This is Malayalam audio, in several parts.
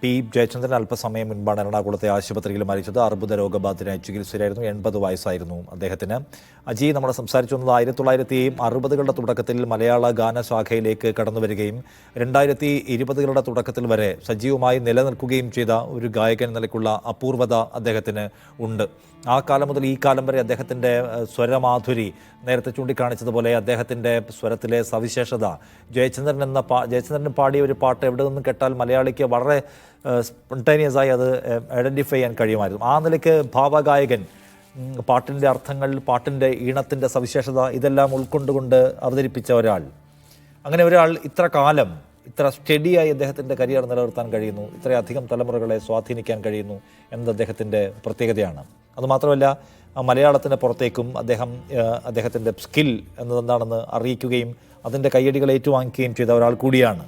പി ജയചന്ദ്രൻ അല്പസമയം മുൻപാണ് എറണാകുളത്തെ ആശുപത്രിയിൽ മരിച്ചത്. അർബുദ രോഗബാധിതനായി ചികിത്സയിലായിരുന്നു. 80 വയസ്സായിരുന്നു അദ്ദേഹത്തിന്. അജി, നമ്മൾ സംസാരിച്ചു വന്നത് 1960കളുടെ തുടക്കത്തിൽ മലയാള ഗാനശാഖയിലേക്ക് കടന്നുവരികയും 2020കളുടെ തുടക്കത്തിൽ വരെ സജീവമായി നിലനിൽക്കുകയും ചെയ്ത ഒരു ഗായകൻ നിലയ്ക്കുള്ള അപൂർവത അദ്ദേഹത്തിന് ഉണ്ട്. ആ കാലം മുതൽ ഈ കാലം വരെ അദ്ദേഹത്തിൻ്റെ സ്വരമാധുരി, നേരത്തെ ചൂണ്ടിക്കാണിച്ചതുപോലെ അദ്ദേഹത്തിൻ്റെ സ്വരത്തിലെ സവിശേഷത, ജയചന്ദ്രൻ പാടിയ ഒരു പാട്ട് എവിടെ നിന്നും കേട്ടാൽ മലയാളിക്ക് വളരെ സ്പോണ്ടേനിയസായി അത് ഐഡൻറ്റിഫൈ ചെയ്യാൻ കഴിയുമായിരുന്നു. ആ നിലയ്ക്ക് ഭാവഗായകൻ, പാട്ടിൻ്റെ അർത്ഥങ്ങൾ, പാട്ടിൻ്റെ ഈണത്തിൻ്റെ സവിശേഷത ഇതെല്ലാം ഉൾക്കൊണ്ടുകൊണ്ട് അവതരിപ്പിച്ച ഒരാൾ, അങ്ങനെ ഒരാൾ ഇത്ര കാലം ഇത്ര സ്റ്റഡിയായി അദ്ദേഹത്തിൻ്റെ കരിയർ നിലനിർത്താൻ കഴിയുന്നു, ഇത്രയധികം തലമുറകളെ സ്വാധീനിക്കാൻ കഴിയുന്നു എന്നത് അദ്ദേഹത്തിൻ്റെ പ്രത്യേകതയാണ്. അതുമാത്രമല്ല, മലയാളത്തിന് പുറത്തേക്കും അദ്ദേഹത്തിൻ്റെ സ്കിൽ എന്നതെന്താണെന്ന് അറിയിക്കുകയും അതിൻ്റെ കയ്യടികൾ ഏറ്റുവാങ്ങിക്കുകയും ചെയ്ത ഒരാൾ കൂടിയാണ്.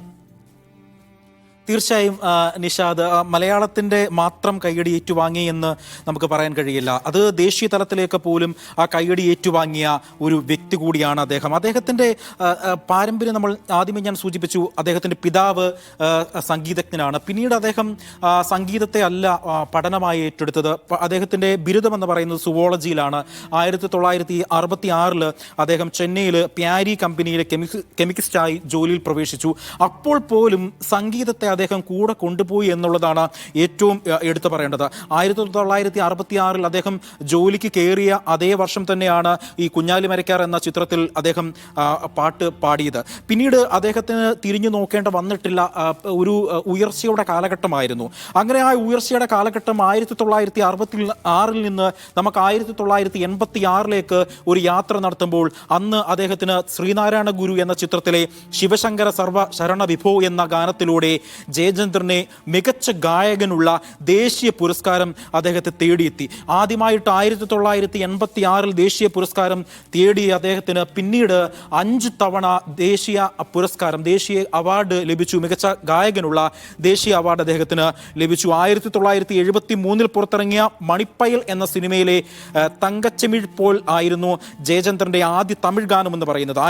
തീർച്ചയായും നിഷാദ്, മലയാളത്തിൻ്റെ മാത്രം കയ്യടി ഏറ്റുവാങ്ങി എന്ന് നമുക്ക് പറയാൻ കഴിയില്ല. അത് ദേശീയ തലത്തിലേക്ക് പോലും ആ കയ്യടി ഏറ്റുവാങ്ങിയ ഒരു വ്യക്തി കൂടിയാണ് അദ്ദേഹം. അദ്ദേഹത്തിൻ്റെ പാരമ്പര്യം നമ്മൾ ആദ്യമേ ഞാൻ സൂചിപ്പിച്ചു. അദ്ദേഹത്തിൻ്റെ പിതാവ് സംഗീതജ്ഞനാണ്. പിന്നീട് അദ്ദേഹം സംഗീതത്തെ അല്ല പഠനമായി ഏറ്റെടുത്തത്. അദ്ദേഹത്തിൻ്റെ ബിരുദം എന്ന് പറയുന്നത് സുവോളജിയിലാണ്. 1966 അദ്ദേഹം ചെന്നൈയിൽ പ്യാരി കമ്പനിയിലെ കെമിക്കലിസ്റ്റായി ജോലിയിൽ പ്രവേശിച്ചു. അപ്പോൾ പോലും സംഗീതത്തെ അദ്ദേഹം കൂടെ കൊണ്ടുപോയി എന്നുള്ളതാണ് ഏറ്റവും എടുത്തു പറയേണ്ടത്. 1966 അദ്ദേഹം ജോലിക്ക് കയറിയ അതേ വർഷം തന്നെയാണ് ഈ കുഞ്ഞാലി മരക്കാർ എന്ന ചിത്രത്തിൽ അദ്ദേഹം പാട്ട് പാടിയത്. പിന്നീട് അദ്ദേഹത്തിന് തിരിഞ്ഞു നോക്കേണ്ട വന്നിട്ടില്ല. ഒരു ഉയർച്ചയുടെ കാലഘട്ടമായിരുന്നു. അങ്ങനെ ആ ഉയർച്ചയുടെ കാലഘട്ടം 1966 നിന്ന് നമുക്ക് 1986 ഒരു യാത്ര നടത്തുമ്പോൾ അന്ന് അദ്ദേഹത്തിന് ശ്രീനാരായണ ഗുരു എന്ന ചിത്രത്തിലെ ശിവശങ്കര സർവ ശരണ വിഭോ എന്ന ഗാനത്തിലൂടെ ജയചന്ദ്രനെ മികച്ച ഗായകനുള്ള ദേശീയ പുരസ്കാരം അദ്ദേഹത്തെ തേടിയെത്തി. ആദ്യമായിട്ട് 1986 ദേശീയ പുരസ്കാരം തേടിയ അദ്ദേഹത്തിന് പിന്നീട് 5 തവണ ദേശീയ അവാർഡ് ലഭിച്ചു. മികച്ച ഗായകനുള്ള ദേശീയ അവാർഡ് അദ്ദേഹത്തിന് ലഭിച്ചു. 1973 പുറത്തിറങ്ങിയ മണിപ്പയൽ എന്ന സിനിമയിലെ തങ്കച്ചെമിഴ് പോൽ ആയിരുന്നു ജയചന്ദ്രന്റെ ആദ്യ തമിഴ് ഗാനം എന്ന് പറയുന്നത്.